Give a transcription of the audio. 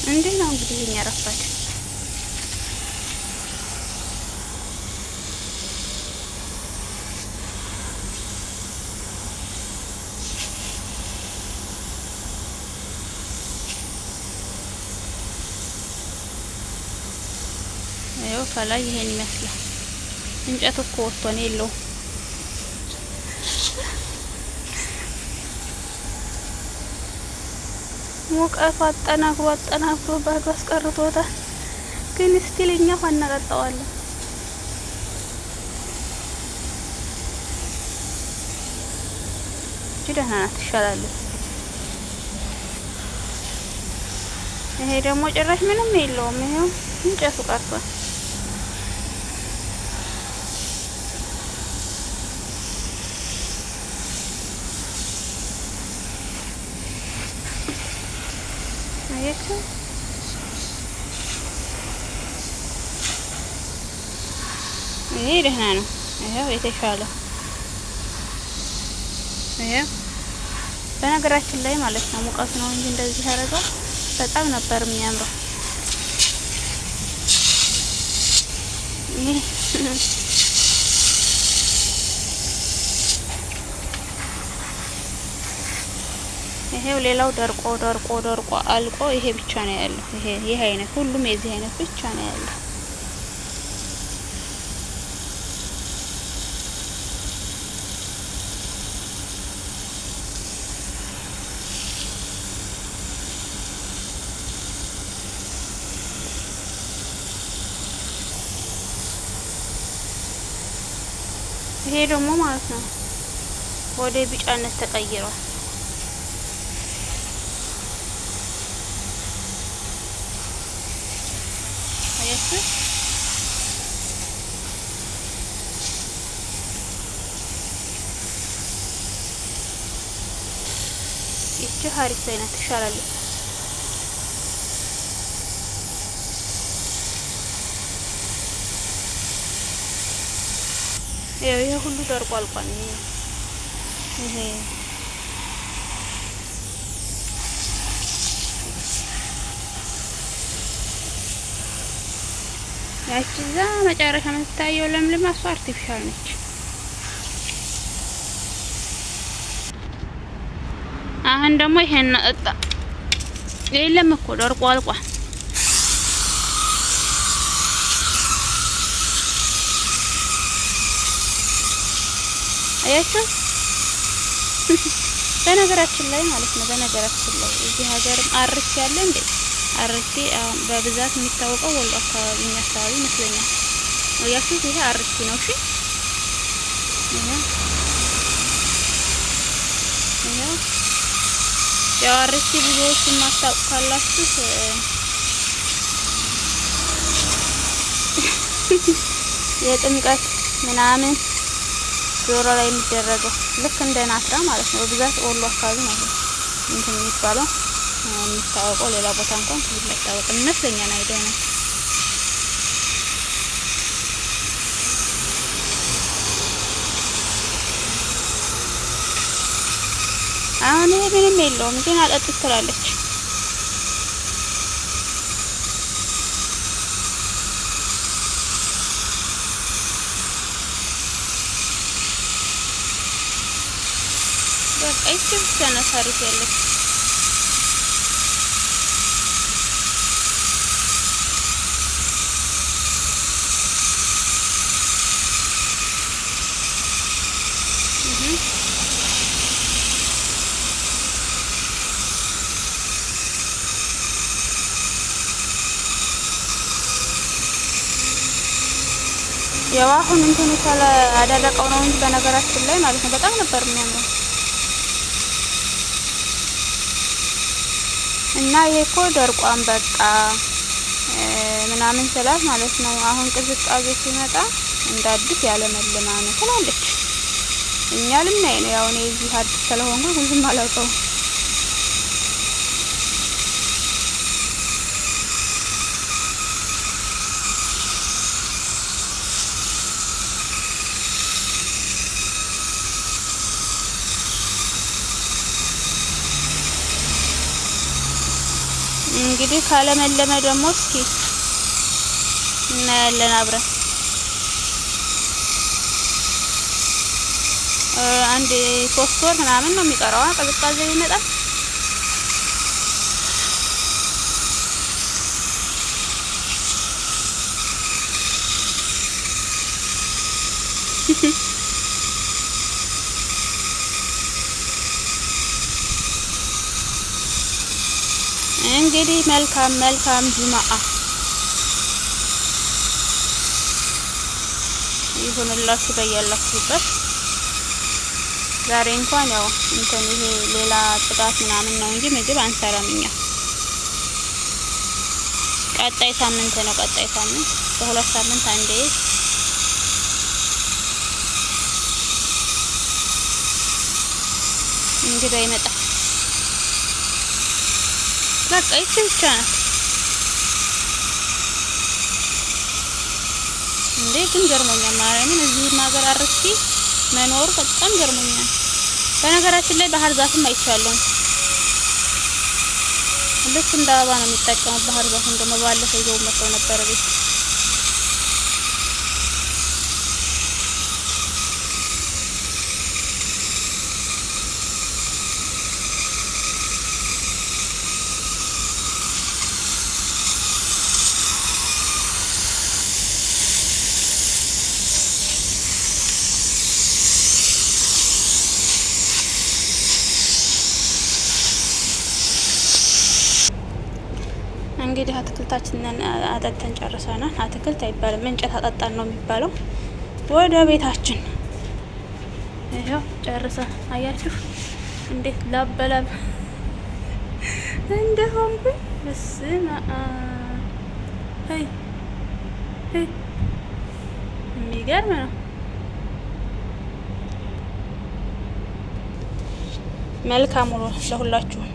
እንዴ ነው እንግዲህ እኛ ረፋድ ያው ከላይ ይሄን ይመስላል። እንጨት እኮ ወጥቶ ነው የለው ሙቀቱ አጠናክሮ ባዶ አስቀርቶታል። ግን ስቲል እኛ ውሃ እናጠጣዋለን። ደህና ናት፣ ትሻላለች። ይሄ ደግሞ ጭራሽ ምንም የለውም። ይሄው እንጨቱ ቀርቷል። አያችሁ ይሄ ደህና ነው። ይሄው የተሻለ ይሄው በነገራችን ላይ ማለት ነው ሙቀት ነው እንጂ እንደዚህ ያደረገው በጣም ነበር የሚያምረው። ይሄው ሌላው ደርቆ አልቆ ይሄ ብቻ ነው ያለው። ይሄ አይነት ሁሉም የዚህ አይነት ብቻ ነው ያለው። ይሄ ደግሞ ማለት ነው ወደ ቢጫነት ተቀይሯል። አያችሁ ይቺ ሀሪስ አይነት ትሻላለች። ይሄ ሁሉ ደርቆ አልቋል። ይሄ ያቺ እዛ መጨረሻ የምትታየው ለምለም እሷ አርቲፊሻል ነች። አሁን ደግሞ ይሄን እጣ የለም እኮ ደርቆ አልቋል። አያችሁ በነገራችን ላይ ማለት ነው። በነገራችን ላይ እዚህ ሀገርም አርሲ ያለ እንዴ አርሲ በብዛት የሚታወቀው ወሎ አካባቢ ይመስለኛል። አያችሁ ይሄ አርሲ ነው። እሺ ይሄ ያው አርሲ ብዙዎች ማታውቁ ካላችሁ የጥምቀት ምናምን ዶሮ ላይ የሚደረገው ልክ እንደ ናትራ ማለት ነው። በብዛት ወሎ አካባቢ ነው እንትን የሚባለው የሚታወቀው። ሌላ ቦታ እንኳን ስለማይታወቅ ይመስለኛል። አይደለም አሁን ይሄ ምንም የለውም ግን አጠጥ ትላለች። በቃ እቺ ብቻ ነው ታሪክ ያለች። ያው አሁን እንትን ካለ አደረቀው ነው እንጂ በነገራችን ላይ ማለት ነው በጣም ነበር የሚያምረው። እና ይሄ እኮ ደርቋን በቃ ምናምን ስላት ማለት ነው። አሁን ቅዝቃዜ ሲመጣ እንደ አዲስ ያለመልማ ነው ትላለች። እኛ ልናይ ነው። ያው እኔ እዚህ አዲስ ስለሆንኩ ብዙም አላውቀውም። እንግዲህ ካለመለመ ደግሞ እስኪ እናያለን አብረን። አንድ 3 ወር ምናምን ነው የሚቀረው ቅዝቃዜ ይመጣል። እንግዲህ መልካም ጁማአ ይሁንላችሁ በያላችሁበት። ዛሬ እንኳን ያው እንትን ይሄ ሌላ ጽዳት ምናምን ነው እንጂ ምግብ አንሰራም እኛ። ቀጣይ ሳምንት ነው፣ ቀጣይ ሳምንት በ2 ሳምንት አንዴ እንግዳ ይመጣል። በቃ ይቺ ብቻ ናት እንዴ! ግን ገርሞኛል ማርያምን፣ እዚህ ሀገር አርሲ መኖር በጣም ገርሞኛል። በነገራችን ላይ ባህር ዛፍም አይቻለሁ። ልክ እንደ አበባ ነው የሚጠቀሙት ባህር ዛፍን። ደግሞ ባለፈው ይዘው መጥተው ነበር ቤት። እንግዲህ አትክልታችንን አጠጥተን ጨርሰናል። አትክልት አይባልም እንጨት አጠጣን ነው የሚባለው። ወደ ቤታችን ይሄው ጨርሰን አያችሁ እንዴት ላበላብ እንደሆንኩኝ። በስመ አብ የሚገርም ነው። መልካም ውሎ ለሁላችሁም።